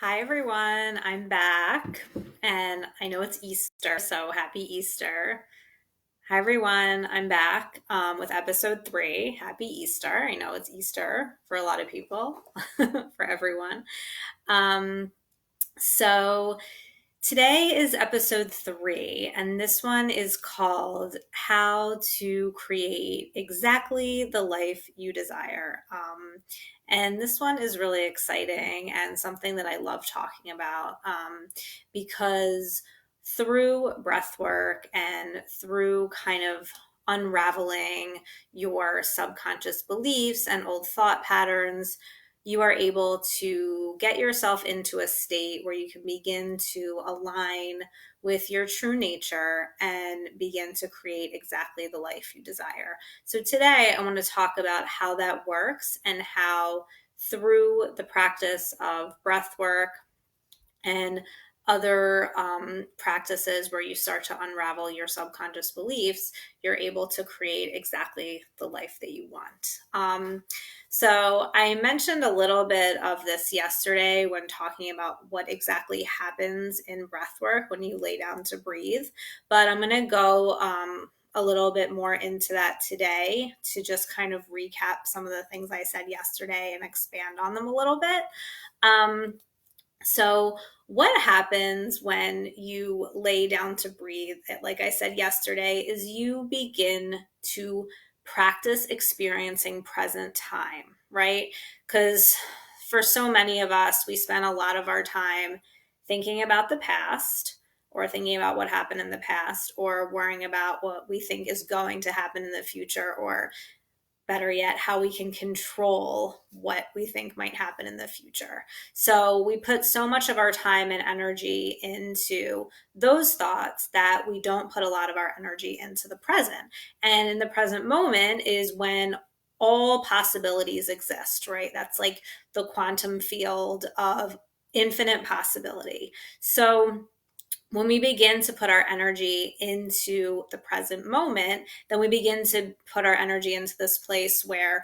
Hi everyone, I'm back and I know it's Easter, so happy Easter. Hi everyone, I'm back with episode 3. Happy Easter. I know it's Easter for a lot of people, for everyone. Um, so Today is episode 3, and this one is called How to Create Exactly the Life You Desire. And this one is really exciting and something that I love talking about because through breath work and through kind of unraveling your subconscious beliefs and old thought patterns, you are able to get yourself into a state where you can begin to align with your true nature and begin to create exactly the life you desire. So, today I want to talk about how that works and how, through the practice of breath work and other practices where you start to unravel your subconscious beliefs, you're able to create exactly the life that you want. So I mentioned a little bit of this yesterday when talking about what exactly happens in breath work when you lay down to breathe, but I'm going to go a little bit more into that today to just kind of recap some of the things I said yesterday and expand on them a little bit. Um, so, what happens when you lay down to breathe, like I said yesterday, is you begin to practice experiencing present time, right? Because for so many of us, we spend a lot of our time thinking about the past or thinking about what happened in the past or worrying about what we think is going to happen in the future, or better yet, how we can control what we think might happen in the future. So we put so much of our time and energy into those thoughts that we don't put a lot of our energy into the present. And in the present moment is when all possibilities exist, right? That's like the quantum field of infinite possibility. So when we begin to put our energy into the present moment, then we begin to put our energy into this place where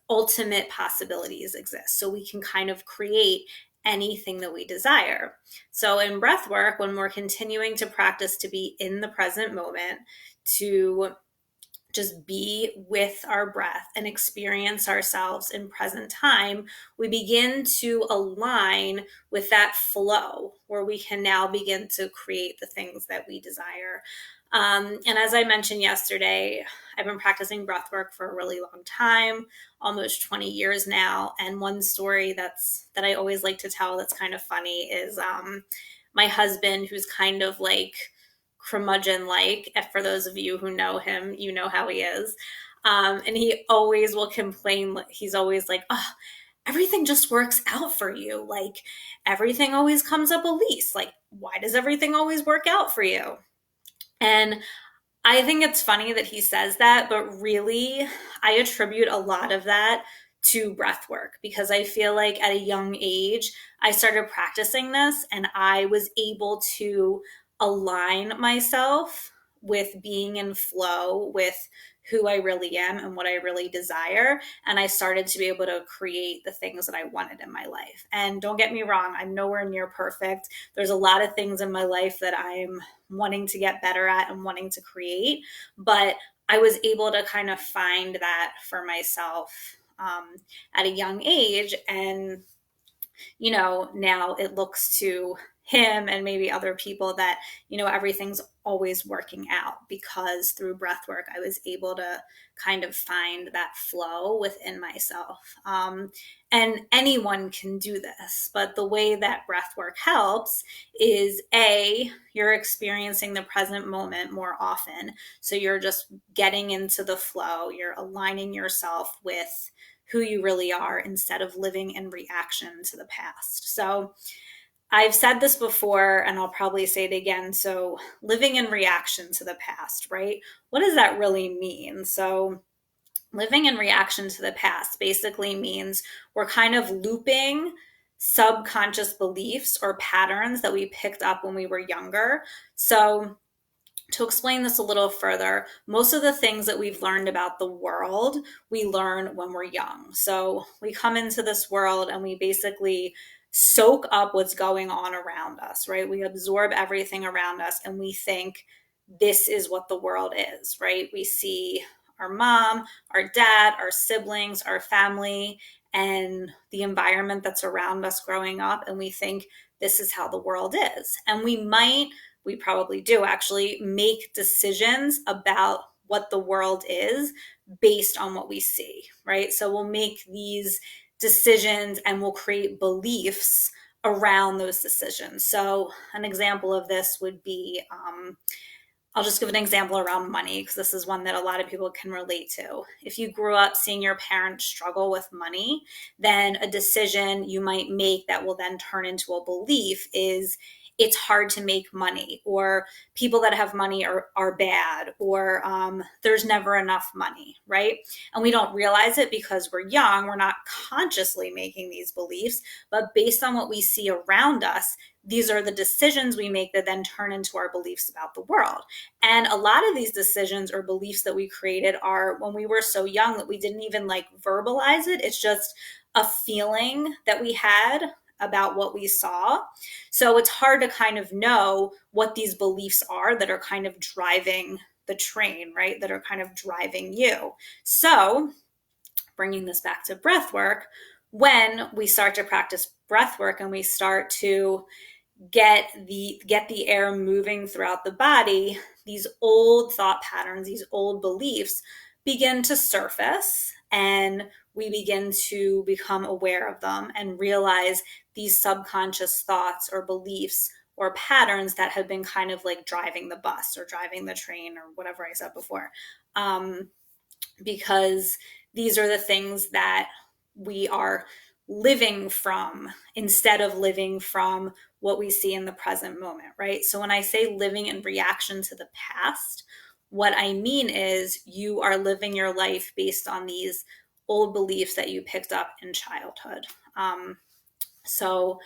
ultimate possibilities exist. So we can kind of create anything that we desire. So in breath work, when we're continuing to practice to be in the present moment, to just be with our breath and experience ourselves in present time, we begin to align with that flow where we can now begin to create the things that we desire. And as I mentioned yesterday, I've been practicing breath work for a really long time, almost 20 years now. And one story that I always like to tell that's kind of funny is my husband, who's kind of like curmudgeon like. For those of you who know him, you know how he is. And he always will complain. He's always like, oh, everything just works out for you. Like everything always comes up a lease. Like, why does everything always work out for you? And I think it's funny that he says that, but really, I attribute a lot of that to breath work because I feel like at a young age, I started practicing this and I was able to align myself with being in flow with who I really am and what I really desire. And I started to be able to create the things that I wanted in my life. And don't get me wrong, I'm nowhere near perfect. There's a lot of things in my life that I'm wanting to get better at and wanting to create. But I was able to kind of find that for myself at a young age. And now it looks to him and maybe other people that, everything's always working out because through breath work, I was able to kind of find that flow within myself. And anyone can do this, but the way that breath work helps is you're experiencing the present moment more often. So you're just getting into the flow, you're aligning yourself with who you really are instead of living in reaction to the past. So I've said this before and I'll probably say it again. So living in reaction to the past, right? What does that really mean? So living in reaction to the past basically means we're kind of looping subconscious beliefs or patterns that we picked up when we were younger. So to explain this a little further, most of the things that we've learned about the world, we learn when we're young. So we come into this world and we basically soak up what's going on around us, right? We absorb everything around us and we think this is what the world is, right? We see our mom, our dad, our siblings, our family, and the environment that's around us growing up, and we think this is how the world is. And we probably do actually make decisions about what the world is based on what we see, right? So we'll make these decisions and we'll create beliefs around those decisions. So an example of this would be, I'll just give an example around money because this is one that a lot of people can relate to. If you grew up seeing your parents struggle with money, then a decision you might make that will then turn into a belief is it's hard to make money, or people that have money are bad, or there's never enough money, right? And we don't realize it because we're young. We're not consciously making these beliefs, but based on what we see around us, these are the decisions we make that then turn into our beliefs about the world. And a lot of these decisions or beliefs that we created are when we were so young that we didn't even like verbalize it. It's just a feeling that we had about what we saw. So it's hard to kind of know what these beliefs are that are kind of driving the train, right? That are kind of driving you. So bringing this back to breath work, when we start to practice breath work and we start to get the air moving throughout the body, these old thought patterns, these old beliefs begin to surface, and we begin to become aware of them and realize these subconscious thoughts or beliefs or patterns that have been kind of like driving the bus or driving the train or whatever I said before. Because these are the things that we are living from instead of living from what we see in the present moment, right? So when I say living in reaction to the past, what I mean is you are living your life based on these old beliefs that you picked up in childhood. So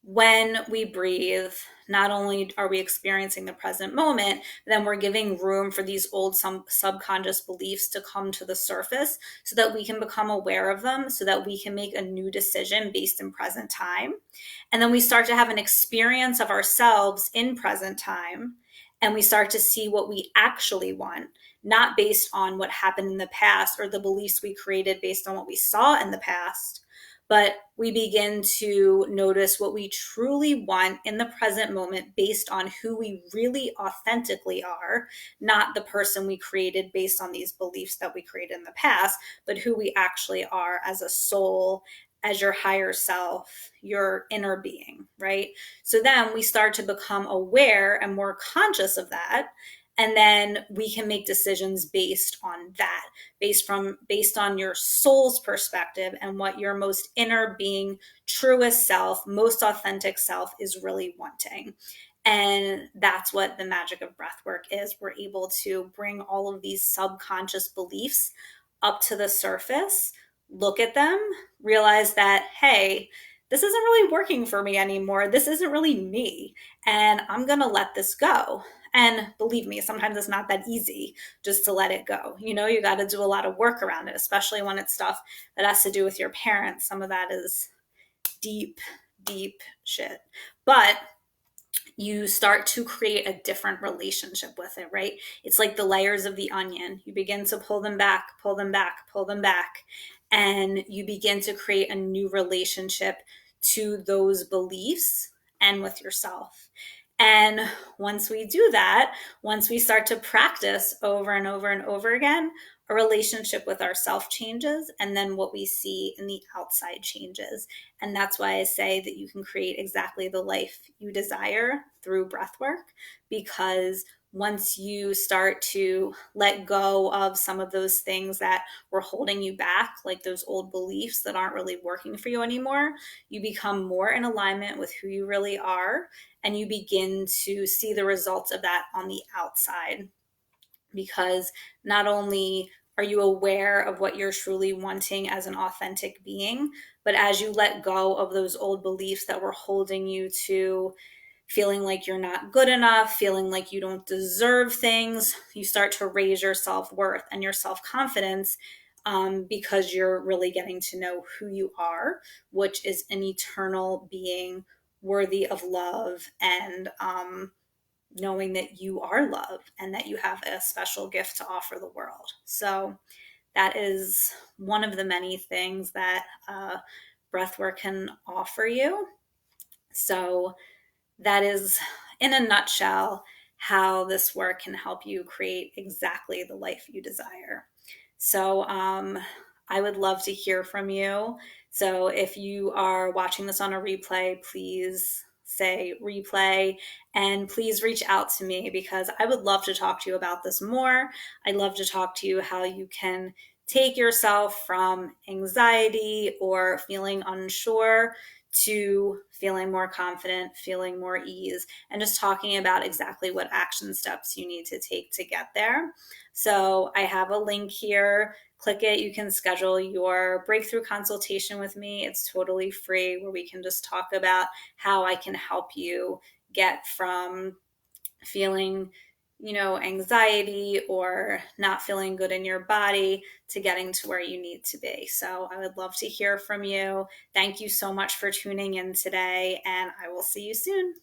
when we breathe, not only are we experiencing the present moment, then we're giving room for these old subconscious beliefs to come to the surface so that we can become aware of them, so that we can make a new decision based in present time. And then we start to have an experience of ourselves in present time, and we start to see what we actually want, not based on what happened in the past or the beliefs we created based on what we saw in the past, but we begin to notice what we truly want in the present moment based on who we really authentically are, not the person we created based on these beliefs that we created in the past, but who we actually are as a soul, as your higher self, your inner being, right? So then we start to become aware and more conscious of that. And then we can make decisions based on that, based on your soul's perspective and what your most inner being, truest self, most authentic self is really wanting. And that's what the magic of breath work is. We're able to bring all of these subconscious beliefs up to the surface, look at them, realize that, hey, this isn't really working for me anymore. This isn't really me. And I'm going to let this go. And believe me, sometimes it's not that easy just to let it go. You know, you got to do a lot of work around it, especially when it's stuff that has to do with your parents. Some of that is deep, deep shit. But you start to create a different relationship with it, right? It's like the layers of the onion. You begin to pull them back, pull them back, pull them back, and you begin to create a new relationship to those beliefs and with yourself. And once we do that, once we start to practice over and over and over again, our relationship with ourself changes, and then what we see in the outside changes. And that's why I say that you can create exactly the life you desire through breath work, because once you start to let go of some of those things that were holding you back, like those old beliefs that aren't really working for you anymore, you become more in alignment with who you really are, and you begin to see the results of that on the outside. Because not only are you aware of what you're truly wanting as an authentic being, but as you let go of those old beliefs that were holding you to feeling like you're not good enough, feeling like you don't deserve things, you start to raise your self-worth and your self-confidence because you're really getting to know who you are, which is an eternal being worthy of love, and knowing that you are love and that you have a special gift to offer the world. So that is one of the many things that breathwork can offer you. So that is, in a nutshell, how this work can help you create exactly the life you desire. So I would love to hear from you. So if you are watching this on a replay, please say replay, and please reach out to me, because I would love to talk to you about this more. I'd love to talk to you how you can take yourself from anxiety or feeling unsure to feeling more confident, feeling more ease, and just talking about exactly what action steps you need to take to get there. So I have a link here. Click it. You can schedule your breakthrough consultation with me. It's totally free, where we can just talk about how I can help you get from feeling, anxiety or not feeling good in your body to getting to where you need to be. So I would love to hear from you. Thank you so much for tuning in today, and I will see you soon.